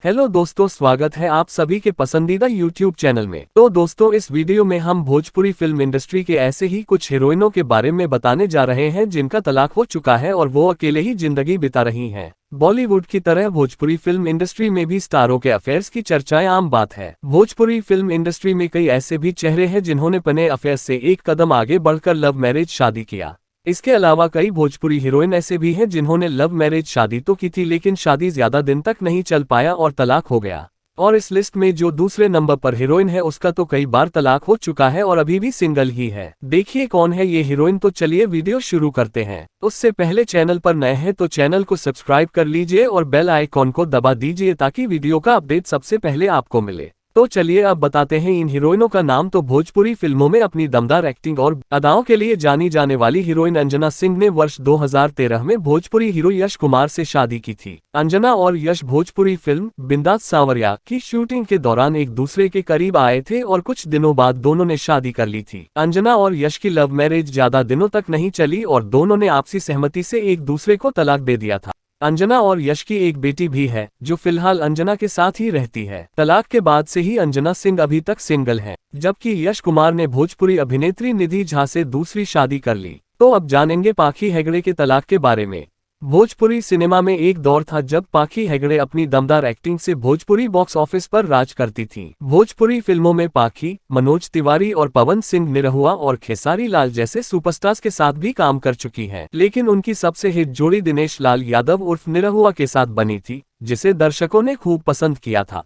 Hello दोस्तों, स्वागत है आप सभी के पसंदीदा यूट्यूब चैनल में। तो दोस्तों, इस वीडियो में हम भोजपुरी फिल्म इंडस्ट्री के ऐसे ही कुछ हीरोइनों के बारे में बताने जा रहे हैं जिनका तलाक हो चुका है और वो अकेले ही जिंदगी बिता रही हैं। बॉलीवुड की तरह भोजपुरी फिल्म इंडस्ट्री में भी स्टारों के अफेयर्स की चर्चाएं आम बात है। भोजपुरी फिल्म इंडस्ट्री में कई ऐसे भी चेहरे हैं जिन्होंने अपने अफेयर्स से एक कदम आगे बढ़कर लव मैरिज शादी किया। इसके अलावा कई भोजपुरी हीरोइन ऐसे भी हैं जिन्होंने लव मैरिज शादी तो की थी, लेकिन शादी ज्यादा दिन तक नहीं चल पाया और तलाक हो गया। और इस लिस्ट में जो दूसरे नंबर पर हीरोइन है उसका तो कई बार तलाक हो चुका है और अभी भी सिंगल ही है। देखिए कौन है ये हीरोइन। तो चलिए वीडियो शुरू करते हैं। उससे पहले चैनल पर नए हैं तो चैनल को सब्सक्राइब कर लीजिए और बेल आइकॉन को दबा दीजिए ताकि वीडियो का अपडेट सबसे पहले आपको मिले। तो चलिए अब बताते हैं इन हीरोइनों का नाम। तो भोजपुरी फिल्मों में अपनी दमदार एक्टिंग और अदाओं के लिए जानी जाने वाली हीरोइन अंजना सिंह ने वर्ष 2013 में भोजपुरी हीरो यश कुमार से शादी की थी। अंजना और यश भोजपुरी फिल्म बिंदास सांवरिया की शूटिंग के दौरान एक दूसरे के करीब आए थे और कुछ दिनों बाद दोनों ने शादी कर ली थी। अंजना और यश की लव मैरिज ज्यादा दिनों तक नहीं चली और दोनों ने आपसी सहमति से एक दूसरे को तलाक दे दिया था। अंजना और यश की एक बेटी भी है जो फिलहाल अंजना के साथ ही रहती है। तलाक के बाद से ही अंजना सिंह अभी तक सिंगल है, जबकि यश कुमार ने भोजपुरी अभिनेत्री निधि झा से दूसरी शादी कर ली। तो अब जानेंगे पाखी हेगड़े के तलाक के बारे में। भोजपुरी सिनेमा में एक दौर था जब पाखी हेगड़े अपनी दमदार एक्टिंग से भोजपुरी बॉक्स ऑफिस पर राज करती थीं। भोजपुरी फिल्मों में पाखी मनोज तिवारी और पवन सिंह निरहुआ और खेसारी लाल जैसे सुपरस्टार्स के साथ भी काम कर चुकी हैं, लेकिन उनकी सबसे हिट जोड़ी दिनेश लाल यादव उर्फ निरहुआ के साथ बनी थी, जिसे दर्शकों ने खूब पसंद किया था।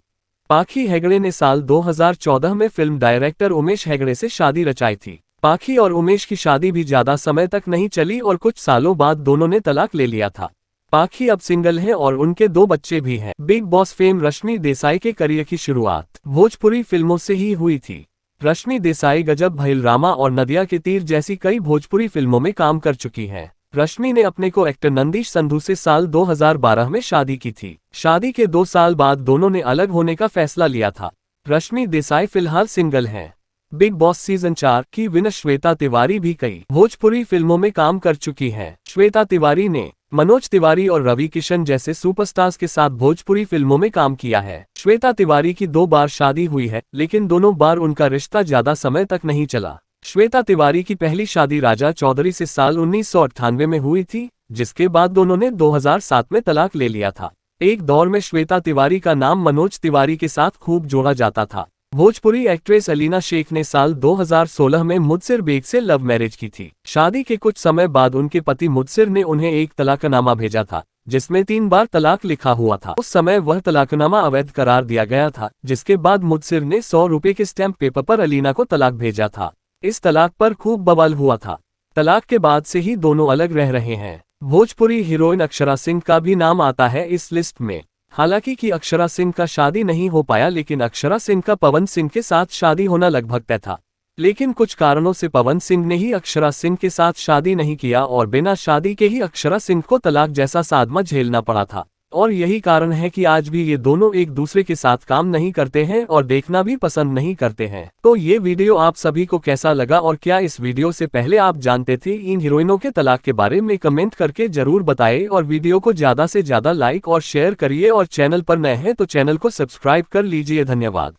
पाखी हेगड़े ने साल 2014 में फिल्म डायरेक्टर उमेश हेगड़े से शादी रचाई थी। पाखी और उमेश की शादी भी ज्यादा समय तक नहीं चली और कुछ सालों बाद दोनों ने तलाक ले लिया था। पाखी अब सिंगल हैं और उनके 2 बच्चे भी हैं। Big boss fame Rashmi Desai के करियर की शुरुआत भोजपुरी फिल्मों से ही हुई थी। रश्मि देसाई गजब भइल रामा और नदिया के तीर जैसी कई भोजपुरी फिल्मों में काम कर चुकी हैं। रश्मि ने अपने को एक्टर नंदीश संधू से साल 2012 में शादी की थी। शादी के 2 साल बाद दोनों ने अलग होने का फैसला लिया था। रश्मि देसाई फिलहाल सिंगल हैं। बिग बॉस सीजन 4 की विनर श्वेता तिवारी भी कई भोजपुरी फिल्मों में काम कर चुकी हैं। श्वेता तिवारी ने मनोज तिवारी और रवि किशन जैसे सुपरस्टार्स के साथ भोजपुरी फिल्मों में काम किया है। श्वेता तिवारी की 2 बार शादी हुई है, लेकिन दोनों बार उनका रिश्ता ज्यादा समय तक नहीं चला। श्वेता तिवारी की पहली शादी राजा चौधरी से साल 1998 में हुई थी, जिसके बाद दोनों ने 2007 में तलाक ले लिया था। एक दौर में श्वेता तिवारी का नाम मनोज तिवारी के साथ खूब जोड़ा जाता था। भोजपुरी एक्ट्रेस अलीना शेख ने साल 2016 में मुदसिर बेग से लव मैरिज की थी। शादी के कुछ समय बाद उनके पति मुदसिर ने उन्हें एक तलाकनामा भेजा था, जिसमें 3 बार तलाक लिखा हुआ था। उस समय वह तलाकनामा अवैध करार दिया गया था, जिसके बाद मुदसिर ने 100 रुपए के स्टैंप पेपर पर अलीना को तलाक भेजा था। इस तलाक पर खूब बवाल हुआ था। तलाक के बाद से ही दोनों अलग रह रहे हैं। भोजपुरी हीरोइन अक्षरा सिंह का भी नाम आता है इस लिस्ट में। हालांकि कि अक्षरा सिंह का शादी नहीं हो पाया, लेकिन अक्षरा सिंह का पवन सिंह के साथ शादी होना लगभग तय था। लेकिन कुछ कारणों से पवन सिंह ने ही अक्षरा सिंह के साथ शादी नहीं किया और बिना शादी के ही अक्षरा सिंह को तलाक जैसा सादमा झेलना पड़ा था। और यही कारण है कि आज भी ये दोनों एक दूसरे के साथ काम नहीं करते हैं और देखना भी पसंद नहीं करते हैं। तो ये वीडियो आप सभी को कैसा लगा और क्या इस वीडियो से पहले आप जानते थे इन हीरोइनों के तलाक के बारे में? कमेंट करके जरूर बताएं और वीडियो को ज्यादा से ज्यादा लाइक और शेयर करिए और चैनल पर नए हैं तो चैनल को सब्सक्राइब कर लीजिए। धन्यवाद।